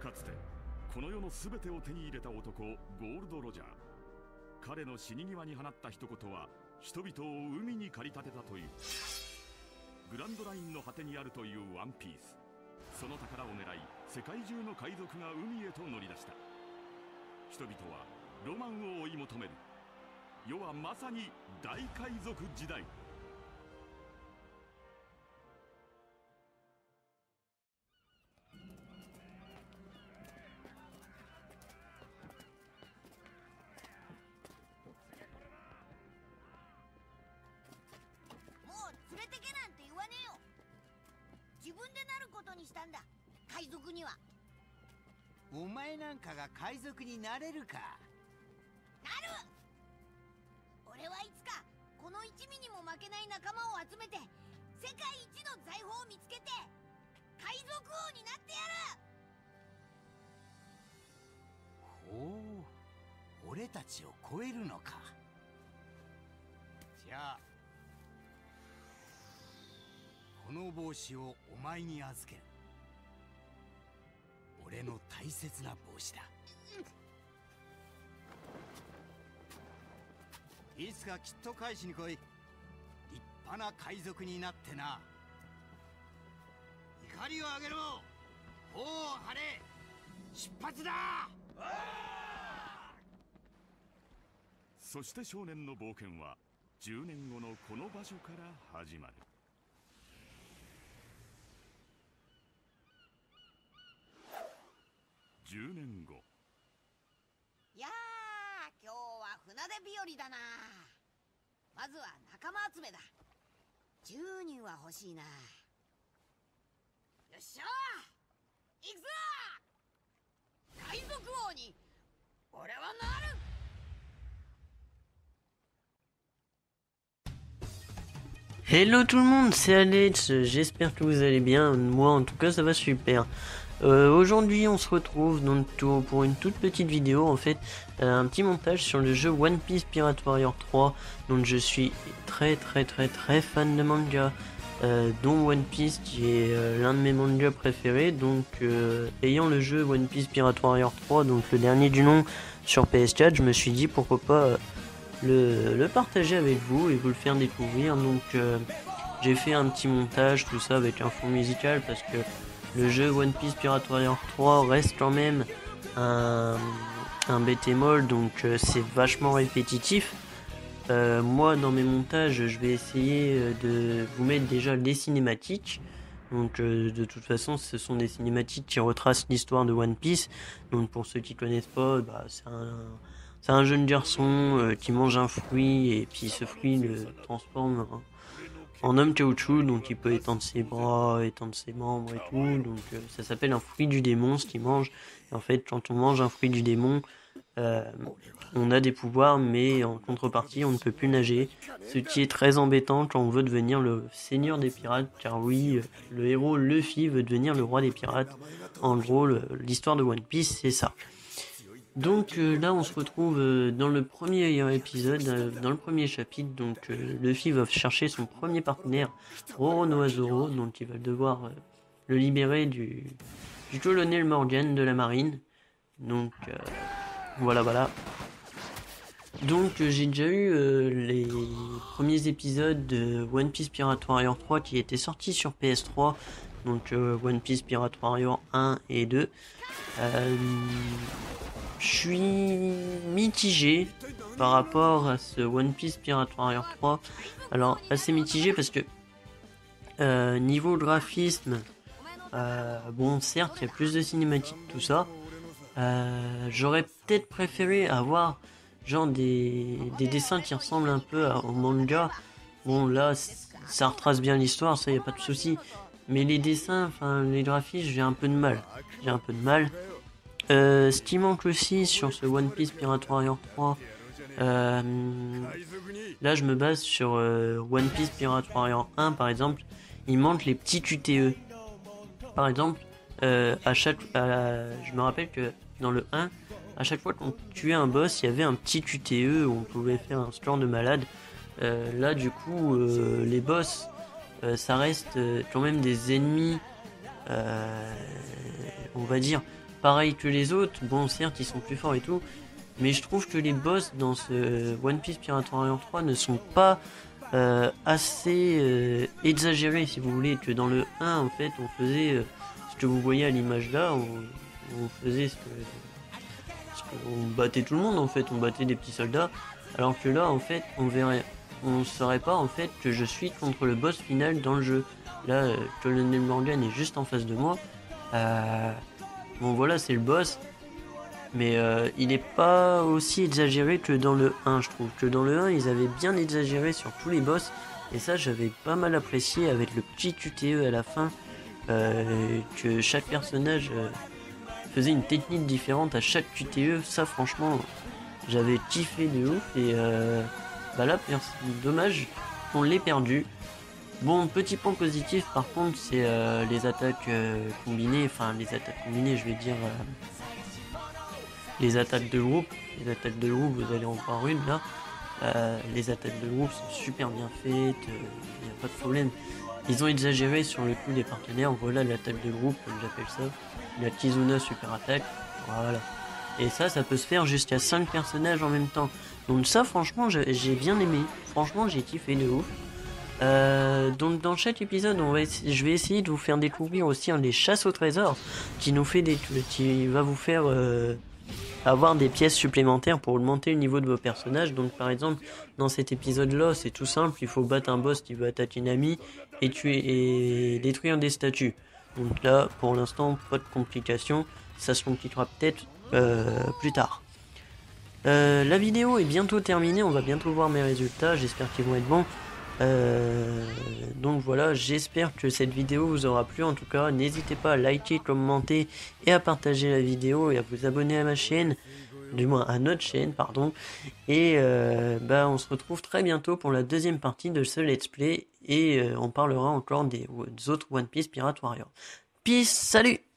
かつてこの世の全てを手に入れた男ゴールド・ロジャー。彼の死に際に放った一言は人々を海に駆り立てたという。グランドラインの果てにあるというワンピース。その宝を狙い世界中の海賊が海へと乗り出した。人々はロマンを追い求める。世はまさに大海賊時代。連れてけなんて言わねえよ。自分でなることにしたんだ、海賊には。お前なんかが海賊になれるか。なる。俺はいつかこの一味にも負けない仲間を集めて世界一の財宝を見つけて海賊王になってやる。ほう、俺たちを超えるのか。じゃあこの帽子をお前に預ける。俺の大切な帽子だ。いつかきっと返しに来い。立派な海賊になってな。怒りを上げろ。頬を張れ。出発だ。そして少年の冒険は10年後のこの場所から始まる。10年後。いやー、今日は船出日和だな。まずは仲間集めだ。10人は欲しいな。よっしゃー、行くぞー。海賊王に俺はなる。Hello tout le monde, c'est Alex, j'espère que vous allez bien, moi en tout cas ça va super. Aujourd'hui on se retrouve donc pour une toute petite vidéo en fait, un petit montage sur le jeu One Piece Pirate Warrior 3. Donc je suis très fan de manga, dont One Piece qui est l'un de mes mangas préférés. Donc ayant le jeu One Piece Pirate Warrior 3, donc le dernier du nom sur PS4, je me suis dit pourquoi pas le partager avec vous et vous le faire découvrir. Donc j'ai fait un petit montage, tout ça avec un fond musical, parce que le jeu One Piece Pirate Warrior 3 reste quand même un beat'em all, donc c'est vachement répétitif. Moi dans mes montages je vais essayer de vous mettre déjà les cinématiques. Donc de toute façon ce sont des cinématiques qui retracent l'histoire de One Piece. Donc pour ceux qui connaissent pas, bah, c'est un jeune garçon qui mange un fruit et puis ce fruit le transforme en homme caoutchouc, donc il peut étendre ses bras, étendre ses membres et tout. Donc ça s'appelle un fruit du démon ce qu'il mange. Et en fait quand on mange un fruit du démon, on a des pouvoirs mais en contrepartie on ne peut plus nager. Ce qui est très embêtant quand on veut devenir le seigneur des pirates, car oui, le héros Luffy veut devenir le roi des pirates. En gros l'histoire de One Piece c'est ça. Donc là on se retrouve dans le premier épisode, dans le premier chapitre. Donc Luffy va chercher son premier partenaire, Roronoa-Zoro, donc il va devoir le libérer du colonel Morgan de la marine. Donc voilà. Donc j'ai déjà eu les premiers épisodes de One Piece Pirate Warrior 3 qui étaient sortis sur PS3, donc One Piece Pirate Warrior 1 et 2. Je suis mitigé par rapport à ce One Piece Pirate Warrior 3. Alors assez mitigé parce que niveau graphisme, bon certes il y a plus de cinématiques tout ça. J'aurais peut-être préféré avoir genre des dessins qui ressemblent un peu au manga. Bon là ça retrace bien l'histoire, ça y a pas de souci. Mais les dessins, enfin les graphismes, j'ai un peu de mal. Ce qui manque aussi sur ce One Piece Pirate Warrior 3, là je me base sur One Piece Pirate Warrior 1 par exemple. Il manque les petits QTE. Par exemple, je me rappelle que dans le 1, à chaque fois qu'on tuait un boss, il y avait un petit QTE où on pouvait faire un score de malade. Là du coup, les boss, ça reste quand même des ennemis, on va dire, pareil que les autres. Bon certes ils sont plus forts et tout, mais je trouve que les boss dans ce One Piece Pirate Warrior 3 ne sont pas assez exagérés si vous voulez, que dans le 1 en fait on faisait ce que vous voyez à l'image là, on faisait on battait tout le monde en fait, on battait des petits soldats, alors que là en fait on saurait pas en fait que je suis contre le boss final dans le jeu. Là Colonel Morgan est juste en face de moi, bon voilà c'est le boss, mais il n'est pas aussi exagéré que dans le 1. Je trouve que dans le 1 ils avaient bien exagéré sur tous les boss, et ça j'avais pas mal apprécié avec le petit QTE à la fin, que chaque personnage faisait une technique différente à chaque QTE. Ça franchement j'avais kiffé de ouf, et bah là dommage on l'ait perdu. Bon, petit point positif par contre c'est les attaques combinées, je vais dire les attaques de groupe. Les attaques de groupe, vous allez en voir une là. Les attaques de groupe sont super bien faites, il n'y a pas de problème. Ils ont exagéré sur le coup des partenaires. Voilà l'attaque de groupe, comme j'appelle ça. La Kizuna super attaque, voilà. Et ça peut se faire jusqu'à 5 personnages en même temps. Donc ça franchement j'ai bien aimé. Franchement j'ai kiffé de ouf. Donc dans chaque épisode je vais essayer de vous faire découvrir aussi les chasses au trésor qui va vous faire avoir des pièces supplémentaires pour augmenter le niveau de vos personnages. Donc par exemple dans cet épisode là c'est tout simple, il faut battre un boss qui veut attaquer une amie et détruire des statues. Donc là pour l'instant pas de complications, ça se compliquera peut-être plus tard. La vidéo est bientôt terminée, on va bientôt voir mes résultats, j'espère qu'ils vont être bons. Donc voilà, j'espère que cette vidéo vous aura plu. En tout cas, n'hésitez pas à liker, commenter et à partager la vidéo et à vous abonner à ma chaîne, du moins à notre chaîne, pardon. Et on se retrouve très bientôt pour la deuxième partie de ce let's play, et on parlera encore des autres One Piece Pirate Warrior. Peace, salut!